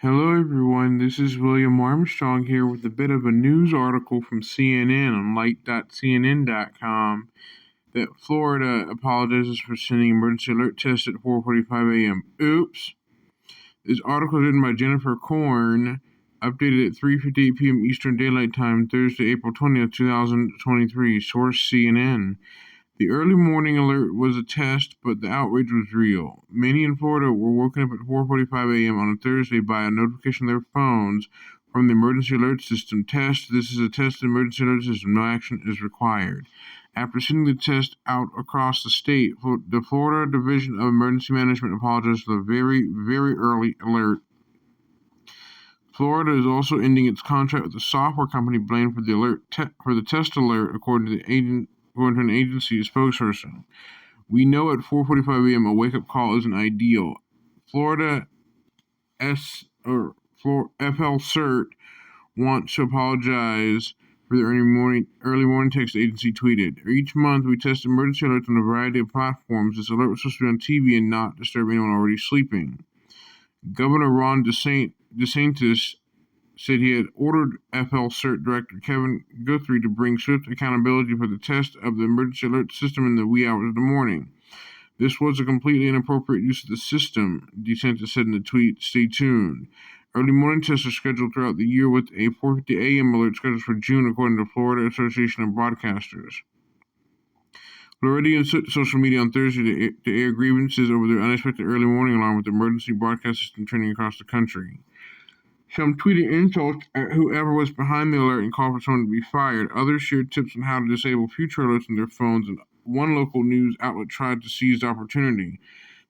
Hello, everyone. This is William Armstrong here with a bit of a news article from CNN on light.cnn.com that Florida apologizes for sending emergency alert tests at 4:45 a.m. Oops. This article is written by Jennifer Korn, updated at 3:58 p.m. Eastern Daylight Time, Thursday, April 20th, 2023. Source CNN. The early morning alert was a test, but the outrage was real. Many in Florida were woken up at 4:45 a.m. on a Thursday by a notification on their phones from the emergency alert system. Test. This is a test of the emergency alert system. No action is required. After sending the test out across the state, the Florida Division of Emergency Management apologized for the very, very early alert. Florida is also ending its contract with the software company blamed for the test alert, according to an agency spokesperson. We know at 4:45 a.m. a wake-up call isn't ideal. Florida FL CERT wants to apologize for the early morning text, the agency tweeted. Each month we test emergency alerts on a variety of platforms. This alert was supposed to be on TV and not disturb anyone already sleeping. Governor Ron DeSantis said he had ordered FL CERT Director Kevin Guthrie to bring swift accountability for the test of the emergency alert system in the wee hours of the morning. This was a completely inappropriate use of the system, DeSantis said in the tweet. Stay tuned. Early morning tests are scheduled throughout the year with a 4:50 a.m. alert scheduled for June, according to Florida Association of Broadcasters. Floridians took to social media on Thursday to air grievances over their unexpected early morning alarm with the emergency broadcast system training across the country. Some tweeted insults at whoever was behind the alert and called for someone to be fired. Others shared tips on how to disable future alerts on their phones, and one local news outlet tried to seize the opportunity.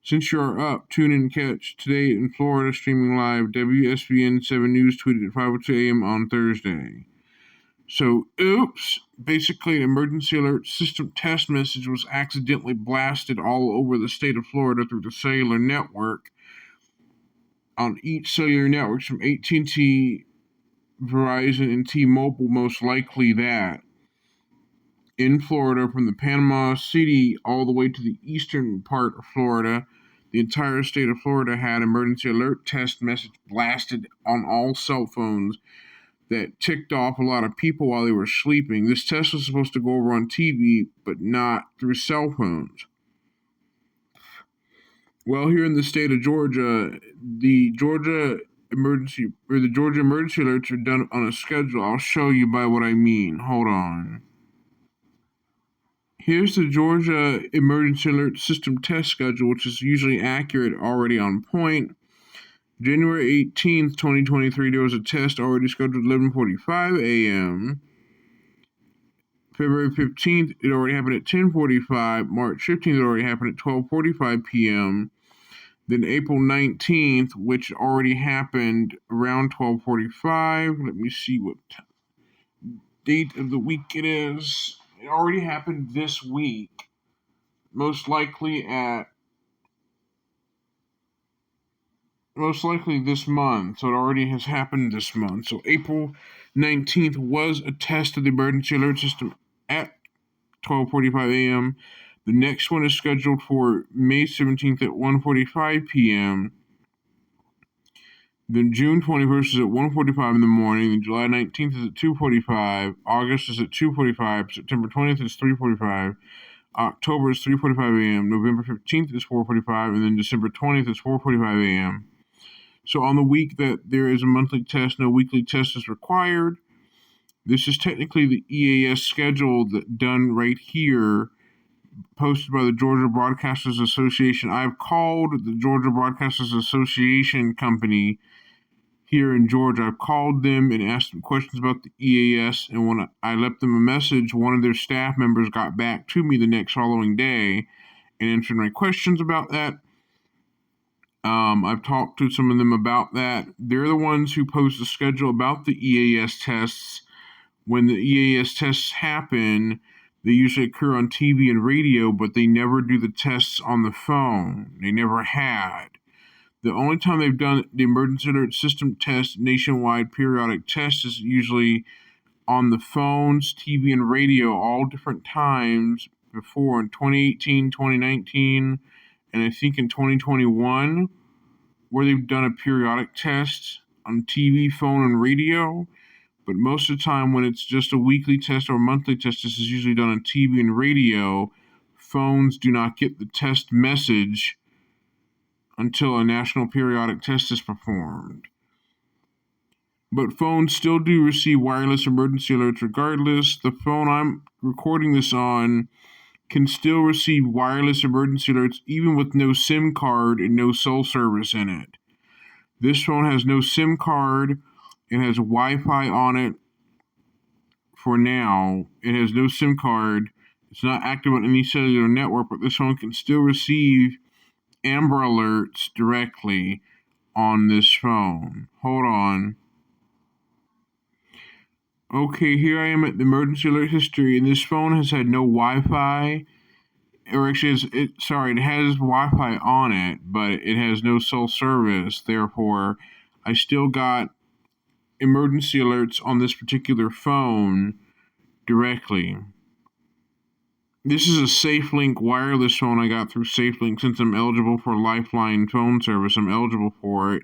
Since you are up, tune in and catch Today in Florida streaming live. WSBN 7 News tweeted at 5:02 a.m. on Thursday. So, oops, basically an emergency alert system test message was accidentally blasted all over the state of Florida through the cellular network. On each cellular networks from AT&T, Verizon, and T-Mobile, most likely that. In Florida, from the Panama City all the way to the eastern part of Florida, the entire state of Florida had emergency alert test message blasted on all cell phones that ticked off a lot of people while they were sleeping. This test was supposed to go over on TV, but not through cell phones. Well, here in the state of Georgia, the Georgia emergency alerts are done on a schedule. I'll show you by what I mean. Hold on. Here's the Georgia Emergency Alert System test schedule, which is usually accurate, already on point. January 18th, 2023, there was a test already scheduled at 11:45 a.m. February 15th, it already happened at 10:45. March 15th, it already happened at 12:45 p.m. Then April 19th, which already happened around 12:45. Let me see what date of the week it is. It already happened this week. Most likely this month. So it already has happened this month. So April 19th was a test of the emergency alert system at 12:45 a.m. The next one is scheduled for May 17th at 1:45 p.m. Then June 21st is at 1:45 in the morning. Then July 19th is at 2:45. August is at 2:45. September 20th is 3:45. October is 3:45 a.m. November 15th is 4:45. And then December 20th is 4:45 a.m. So on the week that there is a monthly test, no weekly test is required. This is technically the EAS schedule done right here, posted by the Georgia Broadcasters Association. I've called the Georgia Broadcasters Association company here in Georgia. I've called them and asked them questions about the EAS, and when I left them a message, one of their staff members got back to me the next following day and answered my questions about that. I've talked to some of them about that. They're the ones who post the schedule about the EAS tests. When the EAS tests happen, they usually occur on TV and radio, but they never do the tests on the phone. They never had. The only time they've done the emergency alert system test, nationwide periodic test, is usually on the phones, TV, and radio, all different times before in 2018, 2019, and I think in 2021, where they've done a periodic test. on TV, phone, and radio. But most of the time, when it's just a weekly test or a monthly test, this is usually done on TV and radio. Phones do not get the test message until a national periodic test is performed. But phones still do receive wireless emergency alerts regardless. The phone I'm recording this on can still receive wireless emergency alerts even with no SIM card and no cell service in it. This phone has no SIM card. It has Wi-Fi on it for now. It has no SIM card. It's not active on any cellular network, but this phone can still receive Amber Alerts directly on this phone. Hold on. Okay, here I am at the emergency alert history, and this phone has had no Wi-Fi, or actually, it has Wi-Fi on it, but it has no cell service. Therefore, I still got emergency alerts on this particular phone directly. This is a SafeLink wireless phone I got through SafeLink. Since I'm eligible for Lifeline phone service, I'm eligible for it.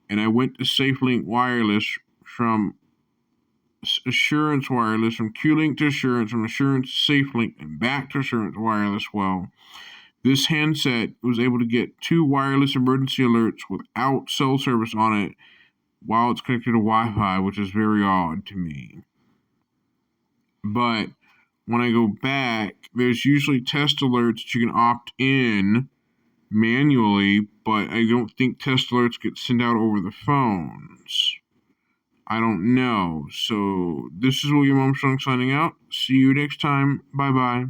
And I went to SafeLink Wireless from Assurance Wireless, from Q-Link to Assurance, from Assurance to SafeLink, and back to Assurance Wireless. Well, this handset was able to get 2 wireless emergency alerts without cell service on it while it's connected to Wi-Fi, which is very odd to me. But when I go back, there's usually test alerts that you can opt in manually, but I don't think test alerts get sent out over the phones. I don't know. So this is William Armstrong signing out. See you next time. Bye-bye.